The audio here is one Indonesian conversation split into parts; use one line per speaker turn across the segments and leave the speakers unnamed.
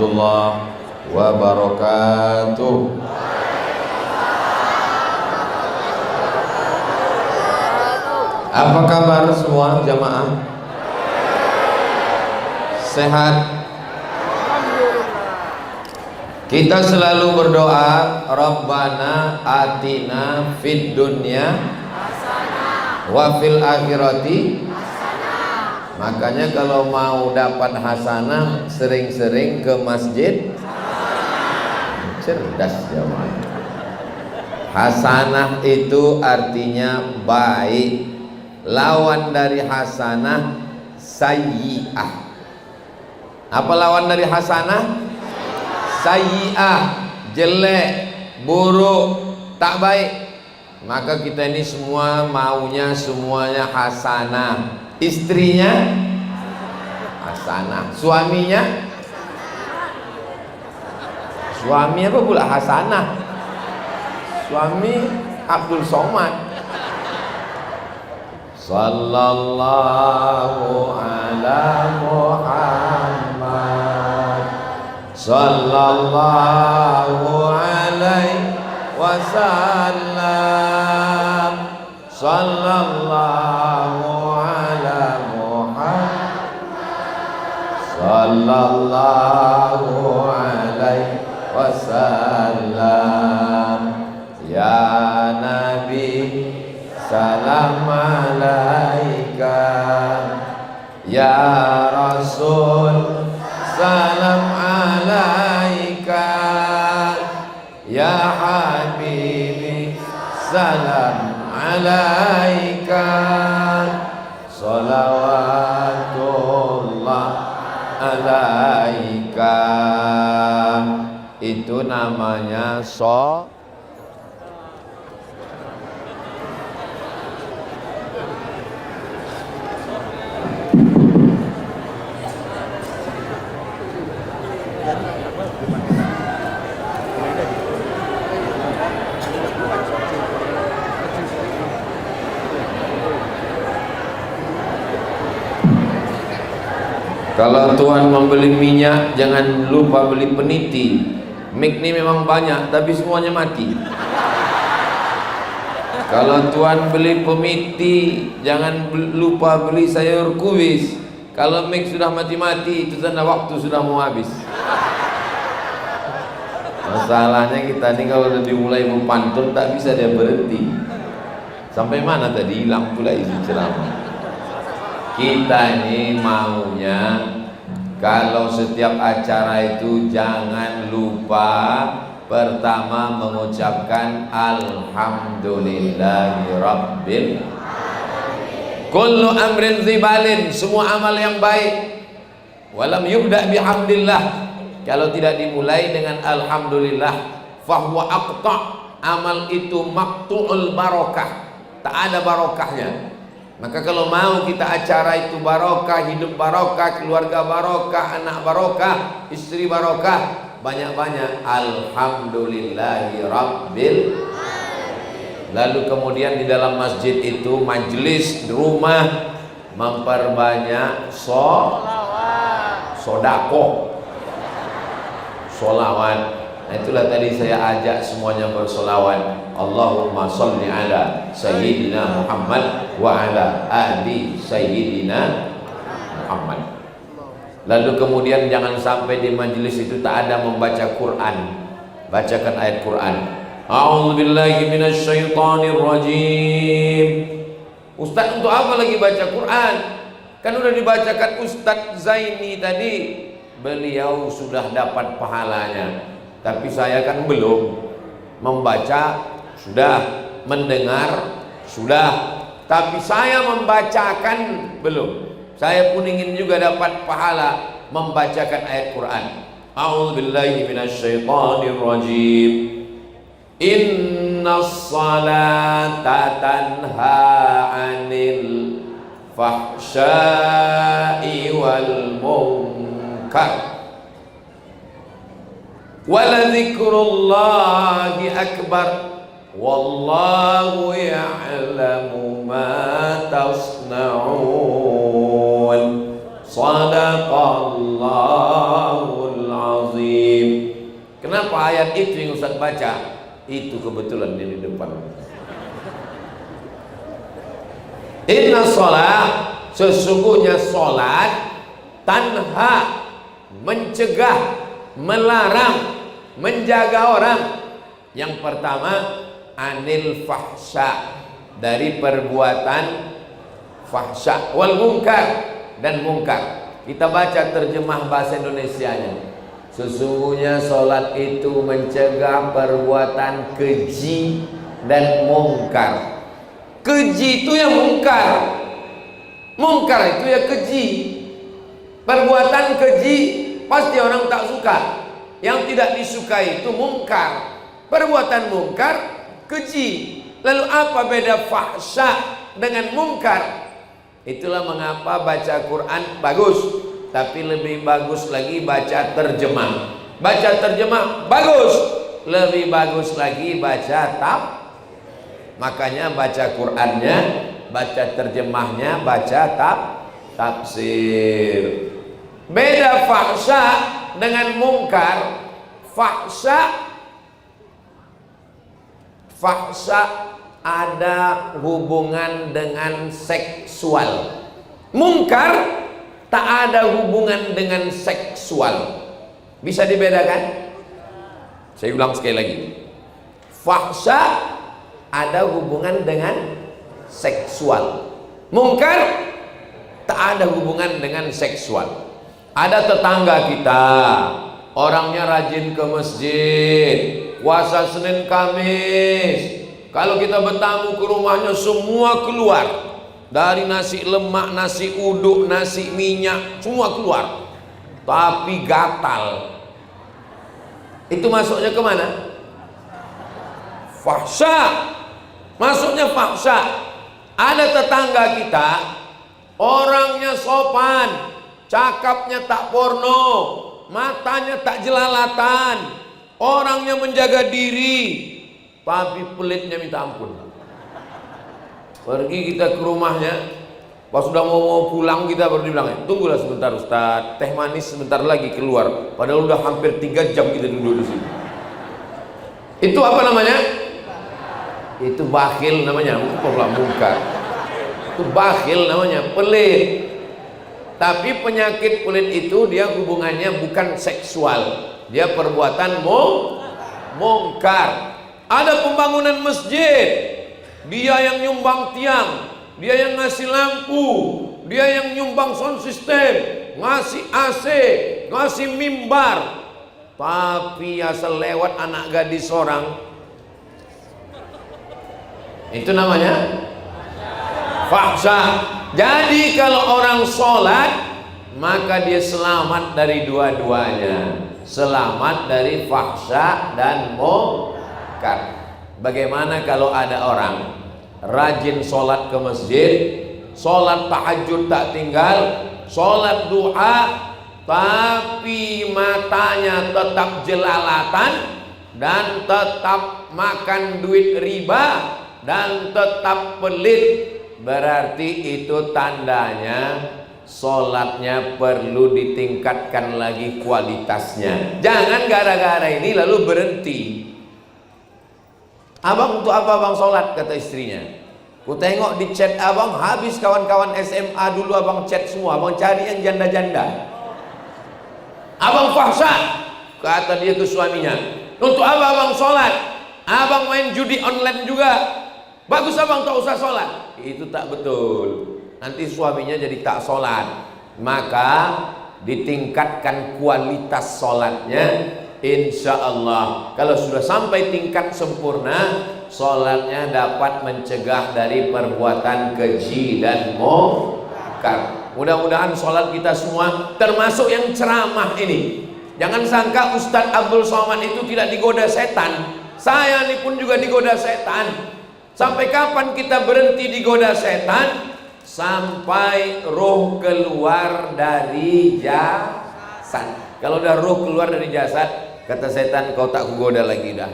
warahmatullahi wabarakatuh. Apa kabar semua jamaah? Sehat? Kita selalu berdoa, Rabbana atina fid dunya wa fil akhirati. Makanya kalau mau dapat hasanah, sering-sering ke masjid. Cerdas jamaah. Hasanah itu artinya baik. Lawan dari hasanah sayyi'ah. Apa lawan dari hasanah? Sayyi'ah, jelek, buruk, tak baik. Maka kita ini semua maunya semuanya hasanah. Istrinya hasanah, suaminya suami apa pula hasanah? Suami Abdul Somad. Sallallahu ala Muhammad, sallallahu alaihi wasallam, sallallahu ala Muhammad, sallallahu alaihi wasallam. Ya Nabi salam alaika, ya Rasul salam alaika, ya Habibi salam alaika, salawatullah alaika. Itu namanya Kalau tuan membeli minyak, jangan lupa beli peniti. Mik ini memang banyak, tapi semuanya mati. Kalau tuan beli pemiti, jangan lupa beli sayur kubis. Kalau mik sudah mati-mati, itu tanda waktu sudah mau habis. Masalahnya kita ini kalau sudah dimulai mempantun, tak bisa dia berhenti. Sampai mana tadi hilang pula isi ceramah. Kita ini maunya kalau setiap acara itu jangan lupa pertama mengucapkan alhamdulillahi rabbil kullu amrin zibalin, semua amal yang baik walam yubda bihamdillah, kalau tidak dimulai dengan alhamdulillah fahuwa aqta, amal itu maqtu'ul barakah, tak ada barokahnya. Maka kalau mau kita acara itu barokah, hidup barokah, keluarga barokah, anak barokah, istri barokah, banyak-banyak alhamdulillahi rabbil. Lalu kemudian di dalam masjid itu majelis di rumah memperbanyak sodako, solawat. Nah, itulah tadi saya ajak semuanya bersolawat. Allahumma sholli ala Sayyidina Muhammad wa ala ali Sayyidina Muhammad. Lalu kemudian jangan sampai di majelis itu tak ada membaca Quran. Bacakan ayat Quran. A'udzubillahi minasyaitonir rajim. Ustaz, untuk apa lagi baca Quran? Kan udah dibacakan Ustaz Zaini tadi. Beliau sudah dapat pahalanya. Tapi saya kan belum. Membaca sudah, mendengar sudah, tapi saya membacakan belum. Saya pun ingin juga dapat pahala membacakan ayat Quran. A'udzubillahi minasyaitonir rajim. Innas salata tanha 'anil fahsya'i wal munkar. Waladzikrullahi akbar wallahu ya'lamu ma tasna'un. Sadaqallahul azim. Kenapa ayat itu yang Ustaz baca? Itu kebetulan di depan. Inna sholat, sesungguhnya sholat, tanha, mencegah, melarang, menjaga orang. Yang pertama, anil fahsya, dari perbuatan fahsya, wal munkar, dan munkar. Kita baca terjemah bahasa Indonesianya. Sesungguhnya sholat itu mencegah perbuatan keji dan mungkar. Keji itu yang mungkar, mungkar itu ya keji. Perbuatan keji pasti orang tak suka. Yang tidak disukai itu mungkar. Perbuatan mungkar keji. Lalu apa beda fahsya dengan mungkar? Itulah mengapa baca Quran bagus, tapi lebih bagus lagi baca terjemah. Baca terjemah bagus, lebih bagus lagi baca makanya baca Qurannya, baca terjemahnya, baca tafsir. Beda fahsya dengan mungkar. Fahsya ada hubungan dengan seksual. Mungkar tak ada hubungan dengan seksual. Bisa dibedakan? Saya ulang sekali lagi. Fahsya ada hubungan dengan seksual. Mungkar tak ada hubungan dengan seksual. Ada tetangga kita, orangnya rajin ke masjid, puasa Senin Kamis. Kalau kita bertamu ke rumahnya semua keluar. Dari nasi lemak, nasi uduk, nasi minyak, semua keluar. Tapi gatal. Itu masuknya kemana? Fahsya. Masuknya fahsya. Ada tetangga kita, orangnya sopan, cakapnya tak porno, matanya tak jelalatan, orangnya menjaga diri, tapi pelitnya minta ampun. Pergi kita ke rumahnya, pas sudah mau pulang kita baru dibilang, tunggulah sebentar Ustaz, teh manis sebentar lagi keluar. Padahal udah hampir 3 jam kita duduk di sini. Itu apa namanya? Itu bakhil namanya, bukan mungkar. Itu bakhil namanya, pelit. Tapi penyakit pelit itu dia hubungannya bukan seksual, dia perbuatan mungkar. Ada pembangunan masjid, dia yang nyumbang tiang, dia yang ngasih lampu, dia yang nyumbang sound system, ngasih AC, ngasih mimbar. Tapi asal lewat anak gadis orang, itu namanya fahsya. Jadi kalau orang sholat, maka dia selamat dari dua-duanya, selamat dari fahsya dan mungkar. Bagaimana kalau ada orang rajin sholat ke masjid, sholat tahajud tak tinggal, sholat duha, tapi matanya tetap jelalatan dan tetap makan duit riba dan tetap pelit, berarti itu tandanya sholatnya perlu ditingkatkan lagi kualitasnya. Jangan gara-gara ini lalu berhenti. Abang untuk apa abang sholat? Kata istrinya. Ku tengok di chat abang habis kawan-kawan SMA dulu abang chat semua, abang cari yang janda-janda. Abang fahsya, kata dia ke suaminya. Untuk apa abang sholat? Abang main judi online juga. Bagus abang tak usah sholat. Itu tak betul. Nanti suaminya jadi tak sholat. Maka ditingkatkan kualitas sholatnya. Insya Allah kalau sudah sampai tingkat sempurna, sholatnya dapat mencegah dari perbuatan keji dan mungkar. Mudah-mudahan sholat kita semua, termasuk yang ceramah ini, jangan sangka Ustadz Abdul Somad itu tidak digoda setan. Saya ini pun juga digoda setan. Sampai kapan kita berhenti digoda setan? Sampai roh keluar dari jasad. Kalau udah roh keluar dari jasad, kata setan, kau tak kugoda lagi dah.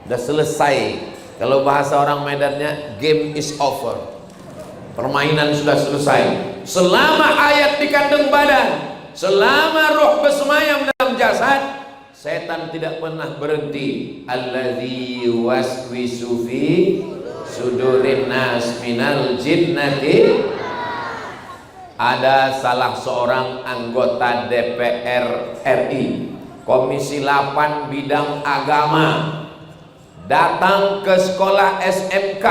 Udah selesai. Kalau bahasa orang Medannya, game is over. Permainan sudah selesai. Selama ayat di kandung badan, selama roh bersemayam dalam jasad, setan tidak pernah berhenti. Allazi waswisu fi sudurin nas minal jinnati. Ada salah seorang anggota DPR RI, Komisi 8 bidang agama, datang ke sekolah SMK,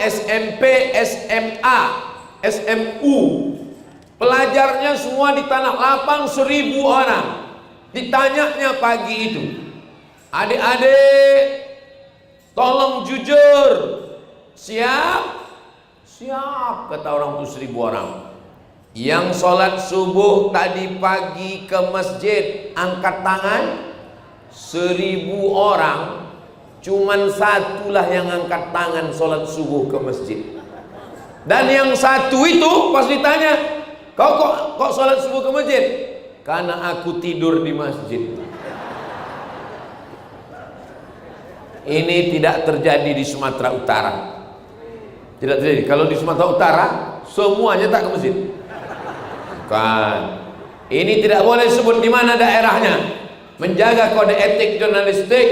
SMP, SMA, SMU. Pelajarnya semua di tanah lapang 1000 orang. Ditanyanya pagi itu, adik-adik tolong jujur, siap? Siap, kata orang itu 1000 orang. Yang sholat subuh tadi pagi ke masjid, angkat tangan. 1000 orang, cuman satulah yang angkat tangan sholat subuh ke masjid. Dan yang satu itu pas ditanya, kok sholat subuh ke masjid? Karena aku tidur di masjid. Ini tidak terjadi di Sumatera Utara. Tidak terjadi. Kalau di Sumatera Utara semuanya tak ke masjid. Bukan. Ini tidak boleh sebut di mana daerahnya. Menjaga kode etik jurnalistik.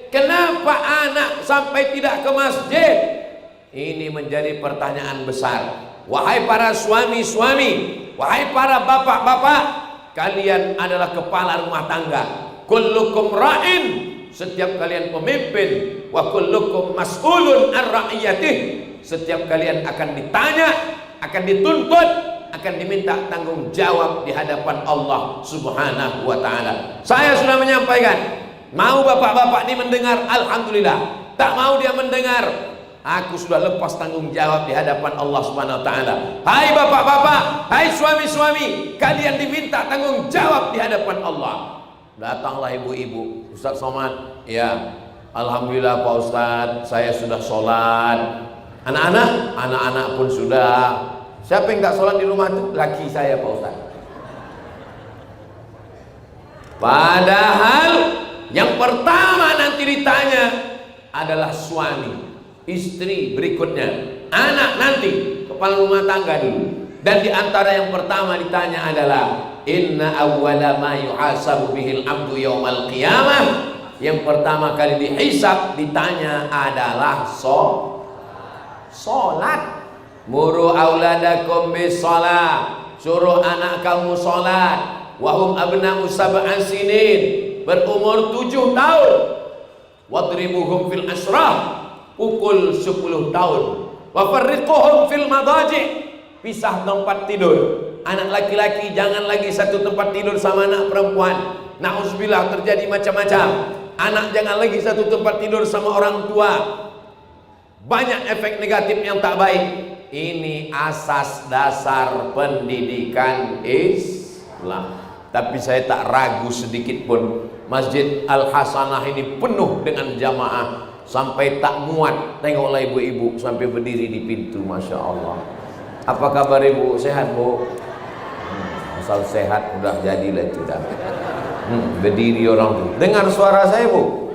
Kenapa anak sampai tidak ke masjid? Ini menjadi pertanyaan besar. Wahai para suami-suami, wahai para bapak-bapak, kalian adalah kepala rumah tangga. Kullukum ra'in, setiap kalian pemimpin. Wa kullukum mas'ulun an ra'iyatih. Setiap kalian akan ditanya, akan dituntut, akan diminta tanggung jawab di hadapan Allah Subhanahu wa ta'ala. Saya sudah menyampaikan, mau bapak-bapak ini mendengar, alhamdulillah. Tak mau dia mendengar, aku sudah lepas tanggung jawab di hadapan Allah Subhanahu wa ta'ala. Hai bapak-bapak, hai suami-suami, kalian diminta tanggung jawab di hadapan Allah. Datanglah ibu-ibu, Ustaz Somad, ya, alhamdulillah Pak Ustaz, saya sudah sholat. Anak-anak pun sudah. Siapa yang nggak sholat di rumah itu? Laki saya Pak Ustaz. Padahal yang pertama nanti ditanya adalah suami, istri berikutnya, anak nanti, kepala rumah tangga dulu. Dan di antara yang pertama ditanya adalah inna awwala ma yuhasabu bihil abdu yaumal qiyamah. Yang pertama kali dihisab, ditanya adalah sholat. Muru auladakum bis sholat, suruh anak kamu sholat. Wahum abna'u sab'an sinin, berumur 7 tahun. Wadribuhum fil asrah, pukul 10 tahun. Wafarriquhum fil madaji, pisah tempat tidur. Anak laki-laki jangan lagi satu tempat tidur sama anak perempuan. Na'udzubillah, terjadi macam-macam. Anak jangan lagi satu tempat tidur sama orang tua. Banyak efek negatif yang tak baik. Ini asas dasar pendidikan Islam. Tapi saya tak ragu sedikit pun, Masjid Al-Hasanah ini penuh dengan jamaah. Sampai tak muat, tengoklah ibu-ibu sampai berdiri di pintu. Masya Allah. Apa kabar ibu? Sehat bu? Asal sehat udah jadilah itu dah. Berdiri orang tuh. Dengar suara saya bu?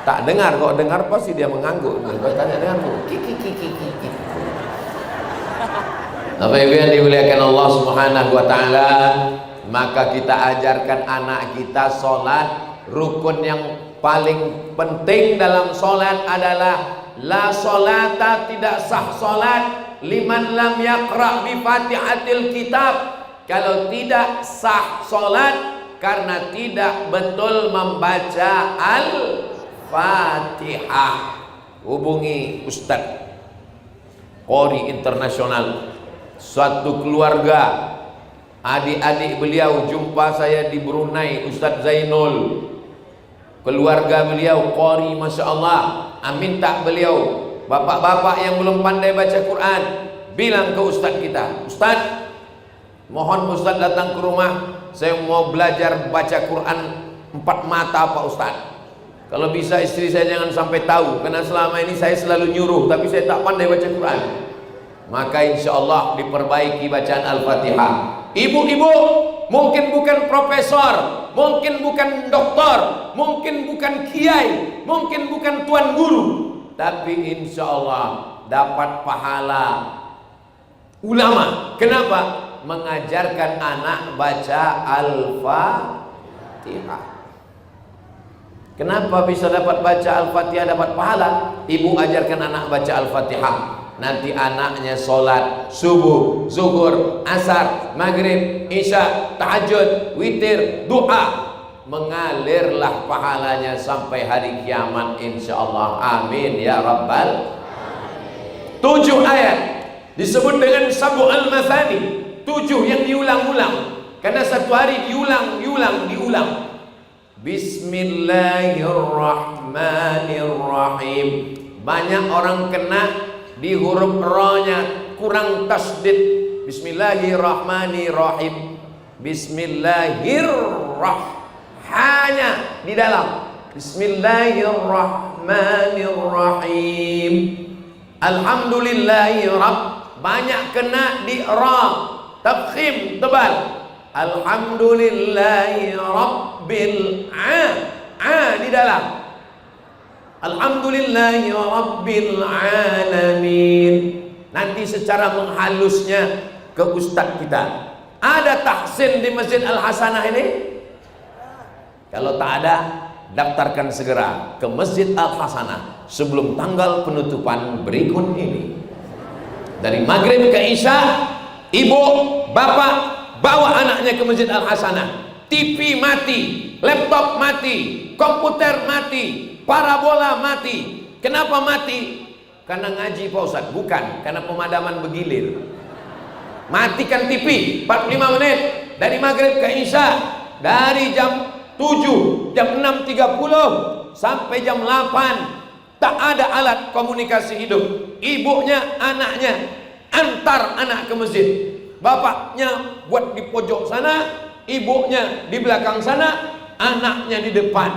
Tak dengar, kok dengar pasti dia mengangguk. Kau tanya dengar bu? Kiki. Bapak Ibu yang dimuliakan Allah Subhanahu wa ta'ala, maka kita ajarkan anak kita sholat. Rukun yang paling penting dalam sholat adalah la sholata, tidak sah sholat liman lam yaqra bi fatihatil kitab. Kalau tidak sah sholat karena tidak betul membaca Al-Fatihah. Hubungi Ustadz Qori Internasional. Suatu keluarga, adik-adik beliau jumpa saya di Brunei, Ustadz Zainul. Keluarga beliau Qori, Masya Allah. Minta beliau, bapak-bapak yang belum pandai baca Quran, bilang ke Ustadz kita, Ustadz, mohon Ustadz datang ke rumah, saya mau belajar baca Quran 4 mata Pak Ustadz. Kalau bisa istri saya jangan sampai tahu, karena selama ini saya selalu nyuruh, tapi saya tak pandai baca Quran. Maka insya Allah diperbaiki bacaan Al-Fatihah. Ibu-ibu mungkin bukan profesor, mungkin bukan doktor, mungkin bukan kiai, mungkin bukan tuan guru, tapi insya Allah dapat pahala ulama. Kenapa? mengajarkan anak baca Al-Fatihah. Kenapa bisa dapat baca Al-Fatihah dapat pahala? Ibu ajarkan anak baca Al-Fatihah. Nanti anaknya sholat subuh, zuhur, asar, maghrib, isya, tahajud, witir, doa, mengalirlah pahalanya sampai hari kiamat insyaallah. Amin ya rabbal. 7 ayat disebut dengan sab'ul mathani, 7 yang diulang-ulang, karena satu hari diulang. Bismillahirrahmanirrahim. Banyak orang kena di huruf ra-nya kurang tasdid. Bismillahirrahmanirrahim. Bismillahirrahmanirrahim. Hanya di dalam Bismillahirrahmanirrahim. Alhamdulillahi Rabb, banyak kena di ra, tafkhim tebal. Alhamdulillahi Rabbil di dalam Alhamdulillahi Rabbil Alamin. Nanti secara menghalusnya ke ustadz kita. Ada tahsin di Masjid Al-Hasanah ini? Kalau tak ada, daftarkan segera ke Masjid Al-Hasanah sebelum tanggal penutupan berikut ini. Dari maghrib ke isya, ibu, bapak bawa anaknya ke Masjid Al-Hasanah. TV mati, laptop mati, komputer mati, parabola mati. Kenapa mati? Karena ngaji Pak Ustadz? Bukan, karena pemadaman bergilir. Matikan TV 45 menit dari maghrib ke isya, dari jam 7, jam 6.30 sampai jam 8. Tak ada alat komunikasi hidup. Ibunya, anaknya antar anak ke masjid. Bapaknya buat di pojok sana, ibunya di belakang sana, anaknya di depan.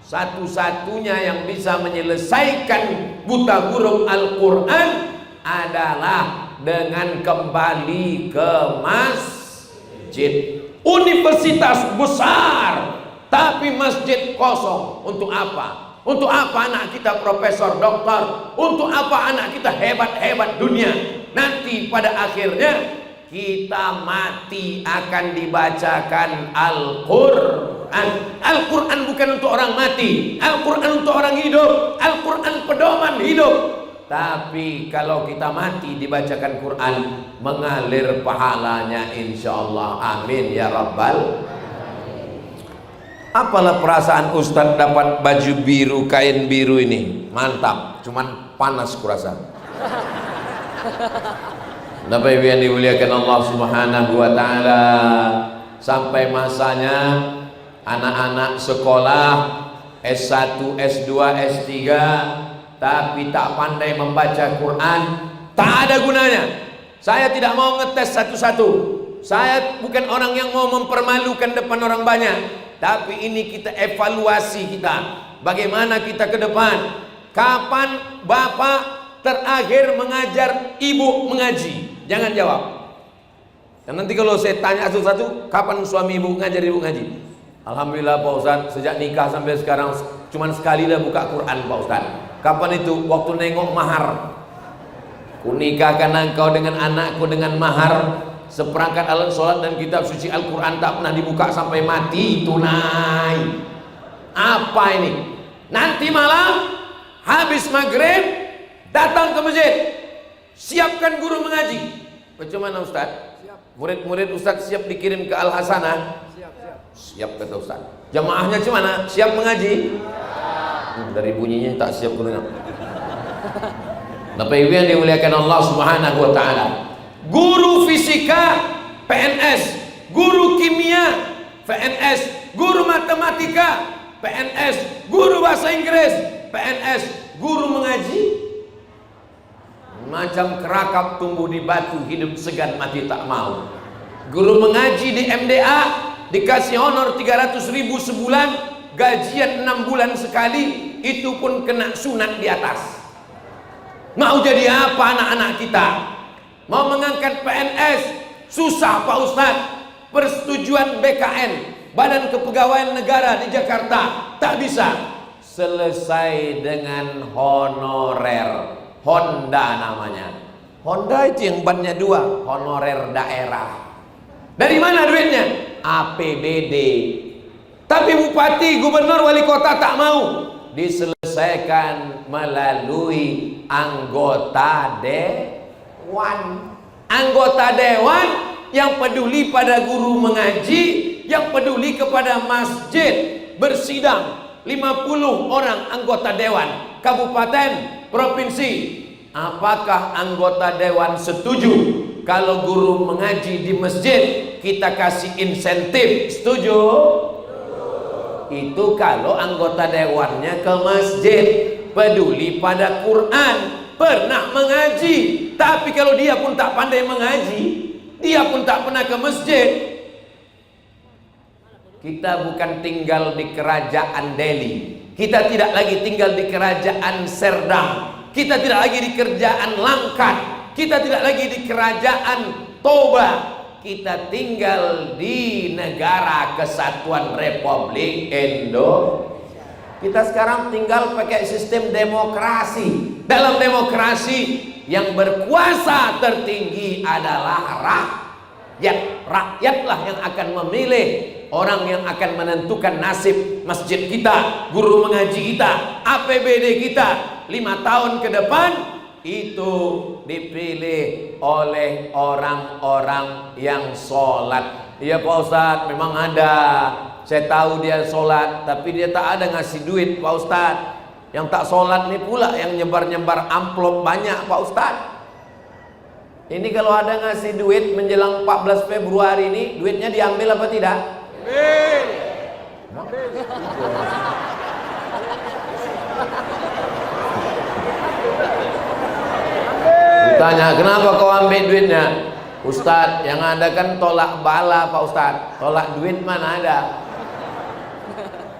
Satu-satunya yang bisa menyelesaikan buta huruf Al-Quran adalah dengan kembali ke masjid. Universitas besar tapi masjid kosong. Untuk apa? Untuk apa anak kita profesor, doktor? Untuk apa anak kita hebat-hebat dunia? Nanti pada akhirnya kita mati akan dibacakan Al-Quran. Al-Quran bukan untuk orang mati, Al-Quran untuk orang hidup, Al-Quran pedoman hidup. Tapi kalau kita mati dibacakan Quran, mengalir pahalanya insyaallah. Amin ya rabbal. Apalah perasaan Ustadz dapat baju biru, kain biru ini? Mantap, cuman panas kurasa. Bapak Ibu yang dimuliakan Allah Subhanahu wa taala, sampai masanya anak-anak sekolah S1, S2, S3 tapi tak pandai membaca Quran, tak ada gunanya. Saya tidak mau ngetes satu-satu. Saya bukan orang yang mau mempermalukan depan orang banyak. Tapi ini kita evaluasi kita. Bagaimana kita ke depan? Kapan bapak terakhir mengajar ibu mengaji? Jangan jawab. Dan nanti kalau saya tanya satu-satu, kapan suami ibu ngajar ibu ngaji? Alhamdulillah Pak Ustadz, sejak nikah sampai sekarang cuman sekali lah buka Quran Pak Ustadz. Kapan itu? Waktu nengok mahar. Kunikahkan engkau dengan anakku dengan mahar, seperangkat alat sholat dan kitab suci Al-Quran tak pernah dibuka sampai mati tunai. Apa ini? Nanti malam habis maghrib datang ke masjid, siapkan guru mengaji. Bagaimana Ustaz? Murid-murid Ustaz siap dikirim ke Al-Hasanah? Siap kata Ustaz. Jamaahnya gimana? Siap mengaji? Dari bunyinya tak siap dengar. Bapak Ibu yang dimuliakan Allah Subhanahu wa taala. Guru fisika PNS, guru kimia PNS, guru matematika PNS, guru bahasa Inggris PNS, guru mengaji macam kerakap tumbuh di batu, hidup segan mati tak mau. Guru mengaji di MDA dikasih honor 300.000 sebulan, gajian 6 bulan sekali, itu pun kena sunat di atas. Mau jadi apa anak-anak kita? Mau mengangkat PNS susah Pak Ustadz. Persetujuan BKN, Badan Kepegawaian Negara di Jakarta, tak bisa. Selesai dengan honorer, Honda namanya. Honda itu yang bannya 2, honorer daerah. Dari mana duitnya? APBD. Tapi bupati, gubernur, wali kota tak mau. Diselesaikan melalui anggota dewan. Anggota dewan yang peduli pada guru mengaji, yang peduli kepada masjid. Bersidang 50 orang anggota dewan kabupaten, provinsi. Apakah anggota dewan setuju kalau guru mengaji di masjid kita kasih insentif? Setuju? Itu kalau anggota dewannya ke masjid, peduli pada Quran, pernah mengaji. Tapi kalau dia pun tak pandai mengaji, dia pun tak pernah ke masjid. Kita bukan tinggal di kerajaan Delhi, kita tidak lagi tinggal di kerajaan Serdang, kita tidak lagi di kerajaan Langkat, kita tidak lagi di kerajaan Toba, kita tinggal di negara kesatuan Republik Indonesia. Kita sekarang tinggal pakai sistem demokrasi. Dalam demokrasi yang berkuasa tertinggi adalah rakyat. Rakyatlah yang akan memilih orang yang akan menentukan nasib masjid kita, guru mengaji kita, APBD kita 5 tahun ke depan. Itu dipilih oleh orang-orang yang sholat. Iya Pak Ustadz, memang ada. Saya tahu dia sholat, tapi dia tak ada ngasih duit Pak Ustadz. Yang tak sholat ini pula yang nyebar-nyebar amplop banyak Pak Ustadz. Ini kalau ada ngasih duit menjelang 14 Februari ini, duitnya diambil apa tidak? Tanya, kenapa kau ambil duitnya? Ustadz, yang ada kan tolak bala Pak Ustadz. Tolak duit mana ada?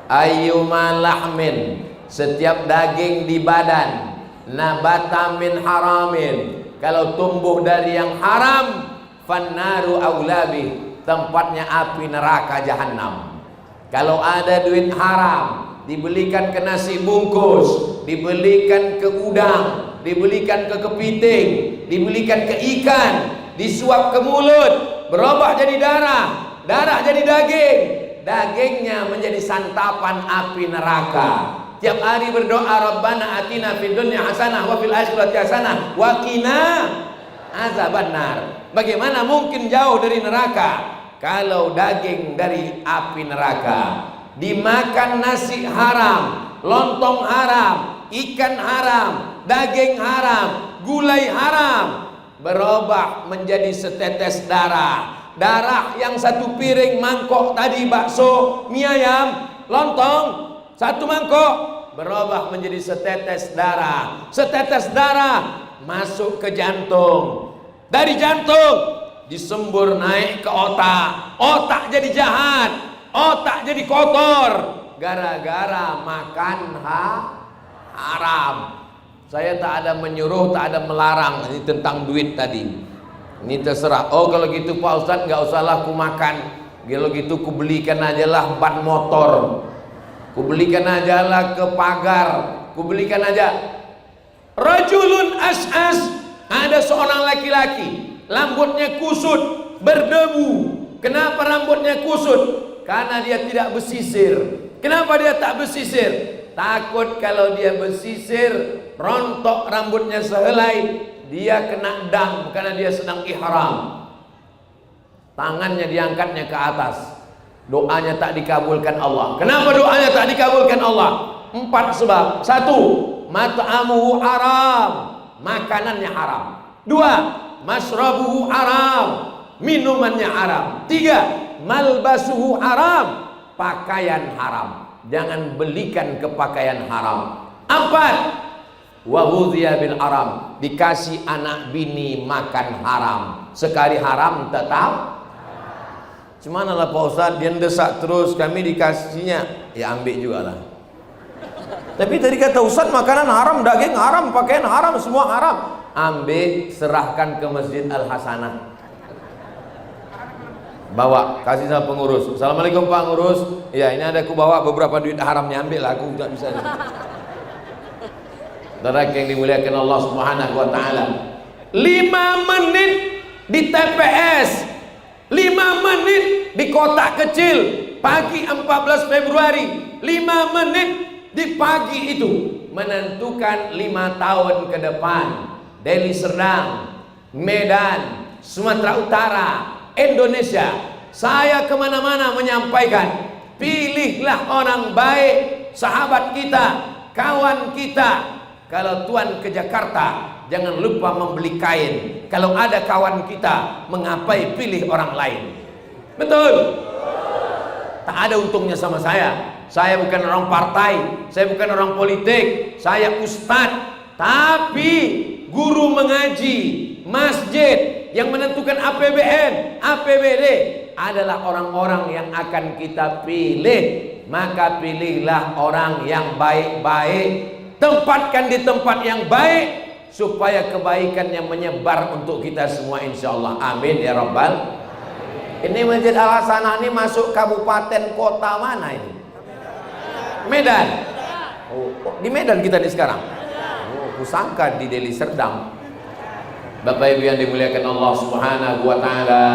Ayyuma lahmin, setiap daging di badan, nabata min haramin, kalau tumbuh dari yang haram, fannaru aulabi, tempatnya api neraka jahanam. Kalau ada duit haram, dibelikan ke nasi bungkus, dibelikan ke udang, dibelikan ke kepiting, dibelikan ke ikan, disuap ke mulut, berubah jadi darah, darah jadi daging, dagingnya menjadi santapan api neraka. Tiap hari berdoa, Rabbana atina fid dunya hasanah wa fil akhirati hasanah wa qina azabannar. Bagaimana mungkin jauh dari neraka kalau daging dari api neraka? Dimakan nasi haram, lontong haram, ikan haram, daging haram, gulai haram, berubah menjadi setetes darah. Darah yang satu piring mangkok tadi bakso, mie ayam, lontong, satu mangkok berubah menjadi setetes darah. Setetes darah masuk ke jantung, dari jantung disembur naik ke otak, otak jadi jahat, otak jadi kotor gara-gara makan haram. Saya tak ada menyuruh, tak ada melarang. Ini tentang duit tadi. Ini terserah. Oh kalau gitu Pak Ustadz nggak usahlah ku makan. Kalau gitu ku belikan aja lah ban motor, ku belikan aja lah ke pagar, ku belikan aja. Rajulun as'as, ada seorang laki-laki, rambutnya kusut, berdebu. Kenapa rambutnya kusut? Karena dia tidak bersisir. Kenapa dia tak bersisir? Takut kalau dia bersisir, rontok rambutnya sehelai, dia kena dam karena dia sedang ihram. Tangannya diangkatnya ke atas, doanya tak dikabulkan Allah. Kenapa doanya tak dikabulkan Allah? 4 sebab. 1, mat'amuhu haram, makanannya haram. 2, masrabuhu haram, minumannya haram. 3, malbasuhu haram, pakaian haram. Jangan belikan ke pakaian haram. 4, wa ghudhiya bil haram, dikasih anak bini makan haram. Sekali haram tetap. Cuman lah Pak Ustadz, dia desak terus, kami dikasihnya, ya ambil juga lah. Tapi tadi kata Ustadz makanan haram, daging haram, pakaian haram, semua haram. Ambil, serahkan ke Masjid Al Hasanah. Bawa, kasih sama pengurus. Assalamualaikum Pak Ngurus. Ya ini ada aku bawa beberapa duit haramnya, ambil lah, aku tak bisa. Saudara yang dimuliakan Allah Subhanahu wa taala. 5 menit di TPS. 5 5 menit di kota kecil pagi 14 Februari, 5 menit di pagi itu menentukan 5 tahun ke depan. Deli Serdang, Medan, Sumatera Utara, Indonesia. Saya kemana-mana menyampaikan, pilihlah orang baik, sahabat kita, kawan kita. Kalau tuan ke Jakarta, jangan lupa membeli kain. Kalau ada kawan kita, mengapai pilih orang lain? Betul? Tak ada untungnya sama saya. Saya bukan orang partai, saya bukan orang politik, saya ustadz. Tapi guru mengaji, masjid yang menentukan APBN, APBD adalah orang-orang yang akan kita pilih. Maka pilihlah orang yang baik-baik, tempatkan di tempat yang baik, supaya kebaikannya menyebar untuk kita semua, insyaallah. Amin ya rabbal. Ini Masjid Al Hasanah ini masuk kabupaten kota mana ini? Medan. Oh, di Medan kita nih sekarang. Oh, kusangka di Deli Serdang. Bapak Ibu yang dimuliakan Allah Subhanahu wa taala,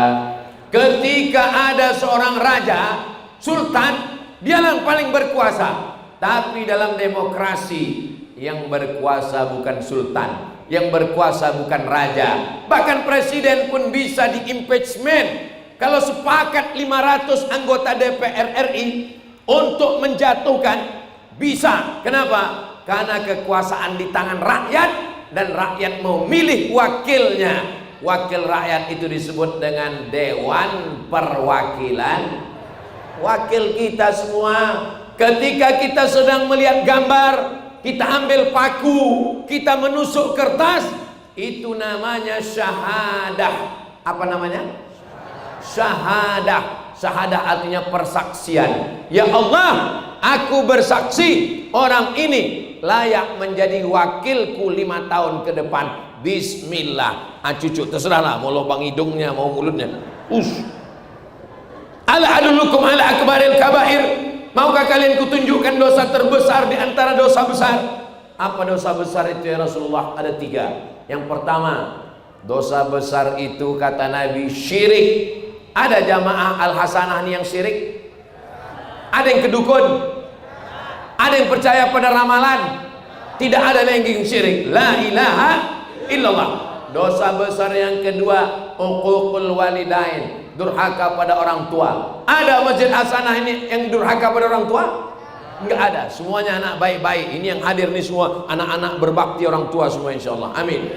ketika ada seorang raja, sultan, dialah yang paling berkuasa. Tapi dalam demokrasi, yang berkuasa bukan sultan, yang berkuasa bukan raja. Bahkan presiden pun bisa di-impeachment. Kalau sepakat 500 anggota DPR RI untuk menjatuhkan, bisa. Kenapa? Karena kekuasaan di tangan rakyat, dan rakyat memilih wakilnya. Wakil rakyat itu disebut dengan Dewan Perwakilan. Wakil kita semua. Ketika kita sedang melihat gambar, kita ambil paku, kita menusuk kertas, itu namanya syahadah. Apa namanya? Syahadah. Syahadah artinya persaksian. Ya Allah, aku bersaksi orang ini layak menjadi wakilku 5 tahun ke depan. Bismillah. Cucu terserahlah, mau lubang hidungnya, mau mulutnya. Ala adullukum ala akbaril kabair. Maukah kalian kutunjukkan dosa terbesar di antara dosa besar? Apa dosa besar itu ya Rasulullah? Ada 3. Yang pertama, dosa besar itu kata Nabi syirik. Ada jamaah Al Hasanah ini yang syirik? Ada yang kedukun? Ada yang percaya pada ramalan? Tidak ada yang syirik. La ilaha illallah. Dosa besar yang kedua, uququl walidain, durhaka pada orang tua. Ada Masjid Hasanah ini yang durhaka pada orang tua? Enggak ada. Semuanya anak baik-baik. Ini yang hadir nih semua anak-anak berbakti orang tua semua, insyaallah. Amin.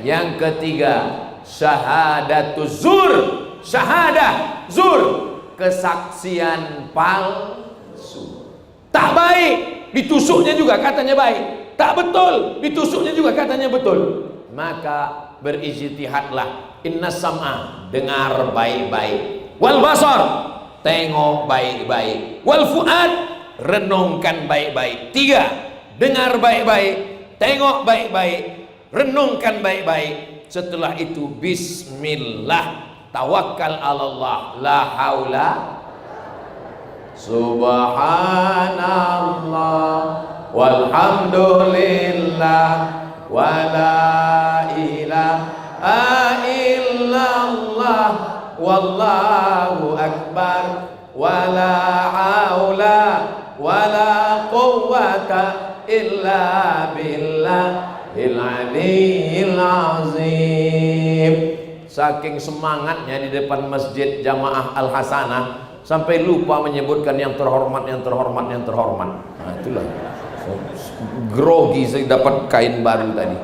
Yang ketiga, syahadatuz zur. Syahadah zur, kesaksian palsu. Tak baik, ditusuknya juga katanya baik. Tak betul, ditusuknya juga katanya betul. Maka berijtihadlah. Inna sam'a, dengar baik-baik. Wal basar, tengok baik-baik. Wal fuad, renungkan baik-baik. 3, dengar baik-baik, tengok baik-baik, renungkan baik-baik. Setelah itu bismillah, tawakkal Allah, la haula. Subhanallah walhamdulillah wa la ilaha illallah wallahu akbar wa la haula wa la quwwata illa billahil aliyyil azim. Saking semangatnya di depan masjid jamaah Al Hasanah sampai lupa menyebutkan yang terhormat, yang terhormat, yang terhormat. Nah, itulah grogi saya dapat kain baru tadi.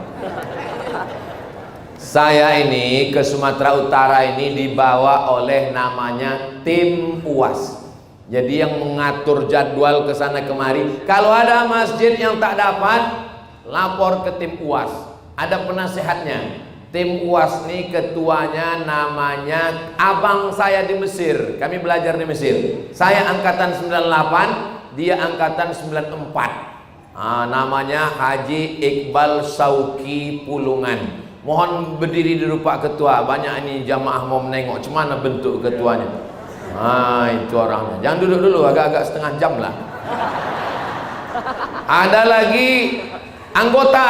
Saya ini ke Sumatera Utara ini dibawa oleh namanya tim UAS. Jadi yang mengatur jadwal ke sana kemari. Kalau ada masjid yang tak dapat, lapor ke tim UAS. Ada penasehatnya. Tim UAS ini ketuanya namanya abang saya di Mesir. Kami belajar di Mesir. Saya angkatan 98, dia angkatan 94. Namanya Haji Iqbal Sauki Pulungan. Mohon berdiri dulu Pak Ketua. Banyak ini jamaah mau menengok cemana bentuk ketuanya. Itu orangnya. Jangan duduk dulu, agak-agak setengah jam lah. Ada lagi anggota.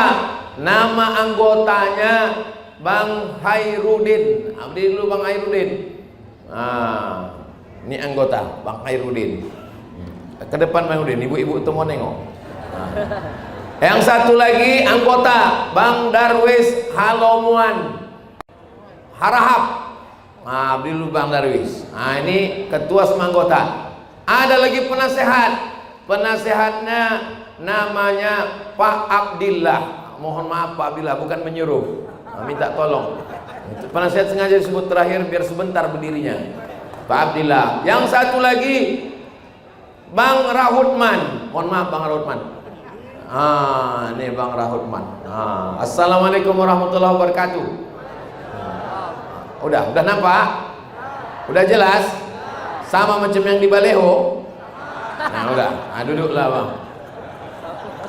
Nama anggotanya Bang Hairudin. Abdi dulu Bang Hairudin. Ini anggota Bang Khairuddin. Ke depan Bang Khairuddin, ibu-ibu itu mau nengok. Yang satu lagi anggota Bang Darwis Halomuan Harahap. Dulu Bang Darwis. Ini ketua semua anggota. Ada lagi penasehat. Penasehatnya namanya Pak Abdillah. Mohon maaf Pak Abdillah, bukan menyuruh. Minta tolong. Penasehat sengaja disebut terakhir biar sebentar berdirinya. Pak Abdillah. Yang satu lagi Bang Rahutman. Mohon maaf Bang Rahutman. Ini Bang Rahutman. Assalamualaikum warahmatullahi wabarakatuh. Udah nampak? Udah jelas? Sama macam yang di Baleho? Udah. Duduklah Bang.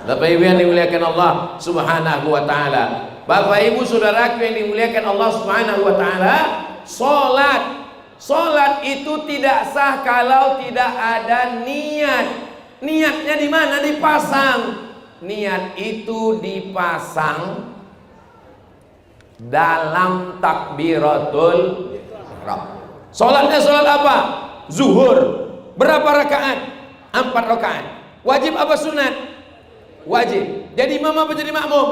Bapak Ibu yang dimuliakan Allah Subhanahu wa taala. Bapak Ibu saudaraku yang dimuliakan Allah Subhanahu wa taala, Salat itu tidak sah kalau tidak ada niat. Niatnya di mana? Dipasang. Niat itu dipasang dalam takbiratul ihram. Salatnya salat apa? Zuhur. Berapa rakaat? 4 rakaat. Wajib apa sunat? Wajib. Jadi imam apa jadi makmum?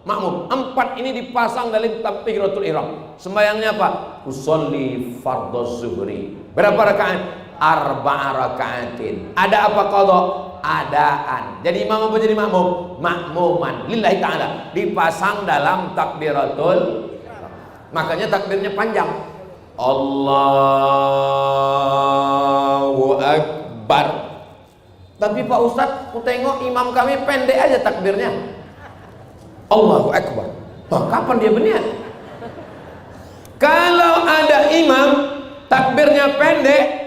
Makmum. 4 ini dipasang dalam takbiratul ihram. Sembayangnya apa? Usolli fardhu zuhri. Berapa rakaat? 4 rakaatin. Ada apa qadha? Adaan. Jadi imam apa jadi makmum? Makmuman lillahi ta'ala. Dipasang dalam takbiratul. Makanya takbirnya panjang. Allahu Akbar. Tapi Pak Ustadz, aku tengok imam kami pendek aja takbirnya. Allahu Akbar. Kapan dia berniat? Kalau ada imam takbirnya pendek,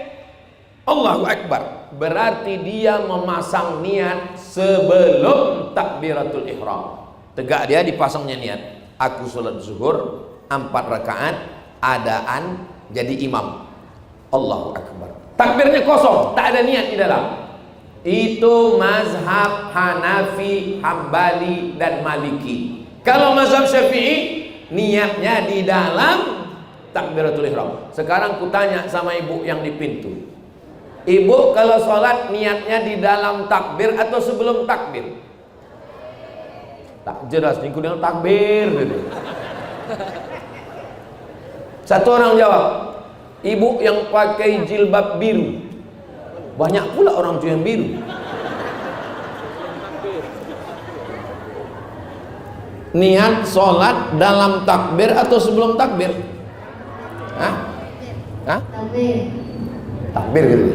Allahu Akbar, berarti dia memasang niat sebelum takbiratul ihram. Tegak dia dipasangnya niat. Aku sholat zuhur 4 rakaat, adaan jadi imam. Allahu Akbar. Takbirnya kosong, tak ada niat di dalam. Itu mazhab Hanafi, Hambali dan Maliki. Kalau mazhab Syafi'i, niatnya di dalam takbiratul ihram. Sekarang kutanya sama ibu yang di pintu. Ibu kalau sholat niatnya di dalam takbir atau sebelum takbir? Tak jelas, niku dengan takbir gitu. Satu orang jawab, ibu yang pakai jilbab biru. Banyak pula orang tua yang biru. Niat sholat dalam takbir atau sebelum takbir? Takbir gitu.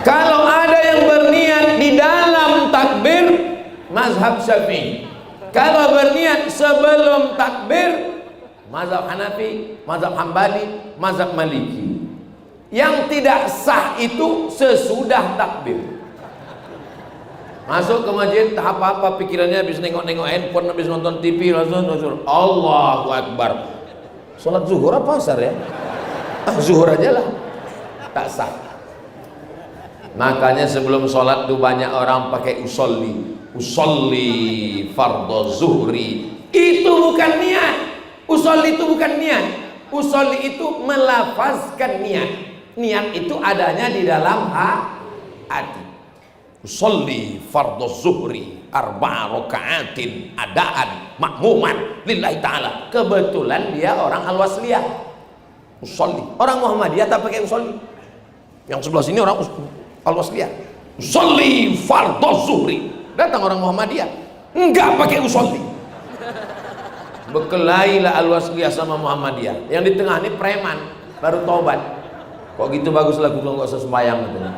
Kalau ada yang berniat di dalam takbir, mazhab Syafi'i. Kalau berniat sebelum takbir, mazhab Hanafi, mazhab Hambali, mazhab Maliki. Yang tidak sah itu sesudah takbir. Masuk ke masjid, apa-apa pikirannya, habis nengok-nengok handphone, habis nonton TV, langsung Allahu Akbar. Sholat zuhur apa asar ya? Zuhur aja lah. Tak sah. Makanya sebelum sholat tuh banyak orang pakai usolli fardhu zuhri. Itu bukan niat. Usolli itu bukan niat. Usolli itu melafazkan niat. Niat itu adanya di dalam hati. Usolli fardhu zuhri 4 rakaatin adaan makmuman lillahi ta'ala. Kebetulan dia orang Al-Wasliyah. Usolli. Orang Muhammadiyah tak pakai usolli. Yang sebelah sini orang Al-Wasliyah. Usolli fardhu zuhri. Datang orang Muhammadiyah, enggak pakai usolli. Berkelailah Al-Wasliyah sama Muhammadiyah. Yang di tengah ini preman baru taubat. Kok gitu bagus lagu kalau nggak usah sembahyang katanya.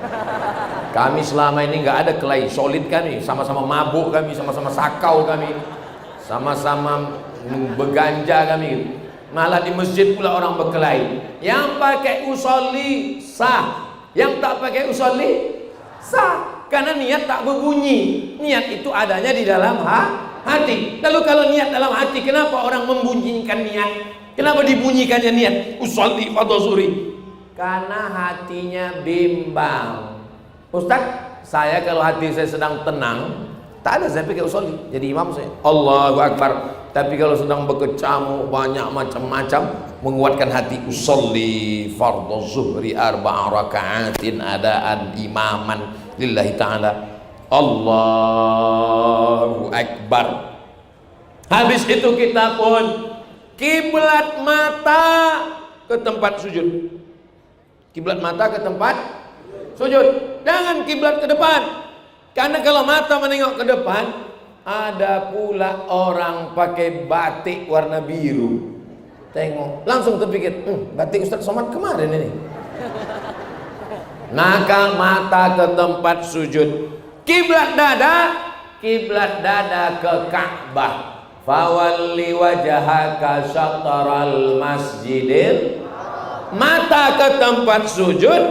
Kami selama ini nggak ada kelahi, solid kami, sama-sama mabuk kami, sama-sama sakau kami, sama-sama beganja kami. Malah di masjid pula orang berkelahi. Yang pakai usolli sah, yang tak pakai usolli sah, karena niat tak berbunyi. Niat itu adanya di dalam hati. Lalu kalau niat dalam hati, kenapa orang membunyikan niat? Kenapa dibunyikannya niat? Usolli fardhu zuhri. Karena hatinya bimbang. Ustaz, saya kalau hati saya sedang tenang, tak ada saya pakai usolli. Jadi imam saya, Allahu Akbar, Tapi kalau sedang berkecamuk banyak macam-macam, menguatkan hati, usolli fardhu zuhri arba'a raka'atin adaan imaman lillahi ta'ala, Allahu Akbar. Habis itu kita pun kiblat mata ke tempat sujud. Kiblat mata ke tempat sujud. Jangan kiblat ke depan. Karena kalau mata menengok ke depan, ada pula orang pakai batik warna biru. Tengok, langsung terpikir, batik Ustaz Somad kemarin ini. Maka mata ke tempat sujud. Kiblat dada ke Ka'bah. Fawalli wajhaka syatral masjidil. Mata ke tempat sujud,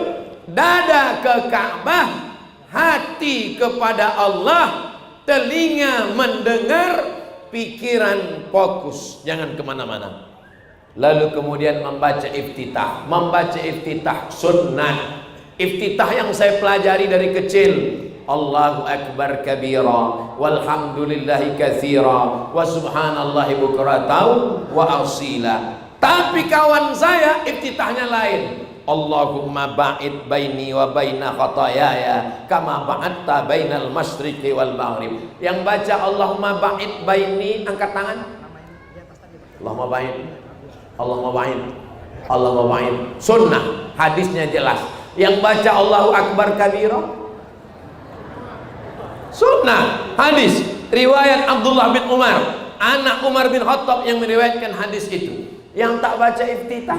dada ke Ka'bah, hati kepada Allah, telinga mendengar, pikiran fokus, jangan kemana-mana. Lalu kemudian membaca iftitah. Membaca iftitah sunnah. Iftitah yang saya pelajari dari kecil, Allahu Akbar kabira walhamdulillahi katsira wa subhanallahi bukratan wa asila. Tapi kawan saya iftitahnya lain. Allahumma ba'id baini wa baina khatayaya kama ba'adta bainal masyriqi wal maghrib. Yang baca Allahumma ba'id baini, angkat tangan. Allahumma ba'id, Allahumma ba'id, Allahumma ba'id. Sunnah, hadisnya jelas. Yang baca Allahu Akbar kabira, sunnah, hadis riwayat Abdullah bin Umar, anak Umar bin Khattab yang meriwayatkan hadis itu. Yang tak baca iftitah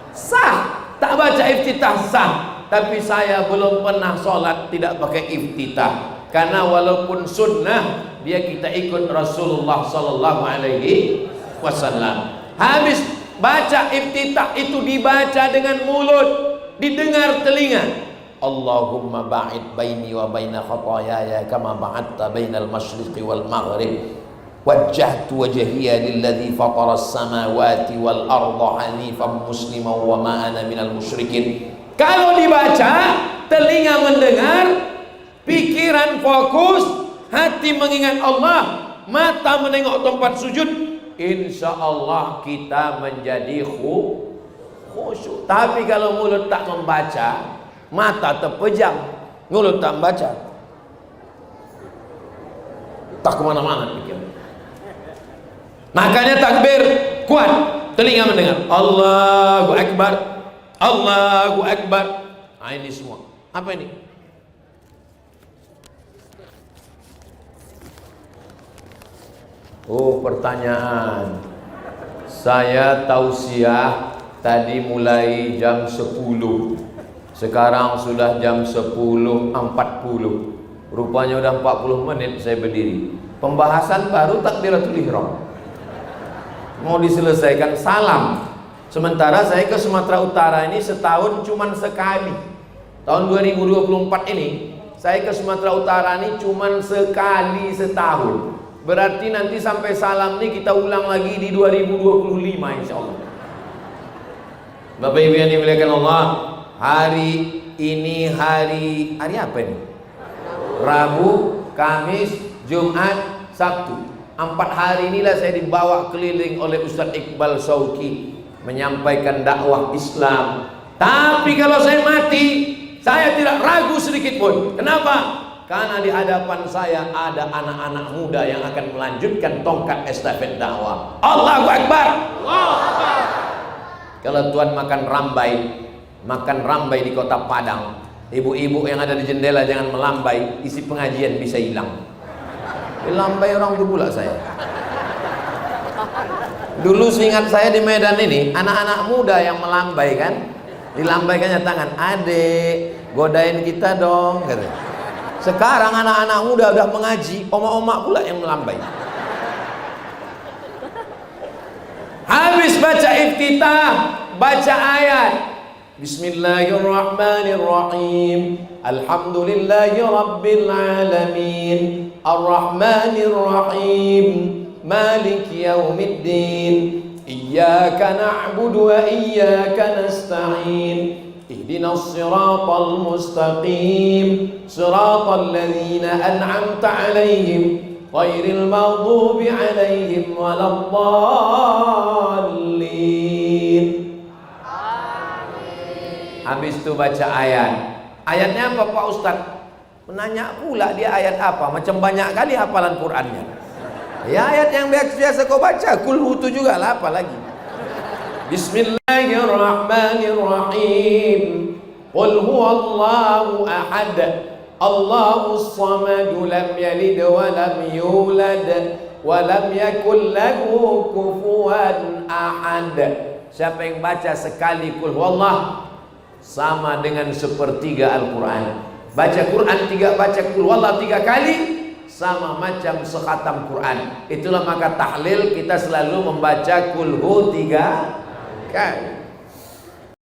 sah, tak baca iftitah sah. Tapi saya belum pernah sholat tidak pakai iftitah, karena walaupun sunnah, dia kita ikut Rasulullah sallallahu alaihi wasallam. Habis baca iftitah itu dibaca dengan mulut, didengar telinga. Allahumma ba'id baini wa baina khatayaya kama ba'adta bainal masyriqi wal maghrib. Wajjahtu wajhiya lilladzi fatara as-samawati wal arda hanifan musliman wa ma ana minal musyrikin. Kalau dibaca, telinga mendengar, pikiran fokus, hati mengingat Allah, mata menengok tempat sujud, insya Allah kita menjadi khusyuk. Tapi kalau mulut tak membaca, mata terpejam, mulut tak membaca, tak kemana-mana pikir. Makanya takbir kuat, telinga mendengar, Allahu Akbar, Allahu Akbar. Nah, ini semua apa ini? Oh, pertanyaan. Saya tausiah tadi mulai jam 10. Sekarang sudah jam 10.40. Rupanya udah 40 menit saya berdiri. Pembahasan baru takbiratul ihram. Mau diselesaikan salam. Sementara saya ke Sumatera Utara ini setahun cuman sekali. Tahun 2024 ini saya ke Sumatera Utara ini cuman sekali setahun. Berarti nanti sampai salam ini kita ulang lagi di 2025 insya Allah. Bapak Ibu yang dimuliakan Allah, hari ini hari apa ini? Rabu, Kamis, Jumat, Sabtu. 4 hari inilah saya dibawa keliling oleh Ustaz Iqbal Sauki menyampaikan dakwah Islam. Tapi kalau saya mati, saya tidak ragu sedikit pun. Kenapa? Karena di hadapan saya ada anak-anak muda yang akan melanjutkan tongkat estafet dakwah. Allahu Akbar. Allahu Akbar. Kalau Tuhan makan rambai di kota Padang, ibu-ibu yang ada di jendela jangan melambai, isi pengajian bisa hilang. Lambai orang itu pula saya. Dulu seingat saya di Medan ini, anak-anak muda yang melambai kan, dilambaikannya tangan, adek godain kita dong gitu. Sekarang anak-anak muda udah mengaji, omak-omak pula yang melambai. Habis baca iftitah, baca ayat Bismillahirrahmanirrahim. Alhamdulillahi rabbil alamin. Ar-Rahmanir Rahim. Maliki yaumiddin. Iyyaka na'budu wa iyyaka nasta'in. Ihdinas siratal mustaqim. Siratal ladzina an'amta 'alaihim ghairil maghdubi 'alaihim waladdallin. Habis itu baca ayat. Ayatnya apa Pak Ustaz? Menanya pula dia ayat apa? Macam banyak kali hafalan Qur'annya. Ya ayat yang biasa kau baca, kulhu itu juga lah, apa lagi? Bismillahirrahmanirrahim. Qul huwallahu ahad. Allahus samad, lam yalid wa lam yulad wa lam yakul lahu kufuwan ahad. Siapa yang baca sekali qul huwallah sama dengan sepertiga Al-Quran. Baca Quran baca qul huwallah 3 kali sama macam sekhatam Quran. Itulah maka tahlil kita selalu membaca qul hu 3 kali.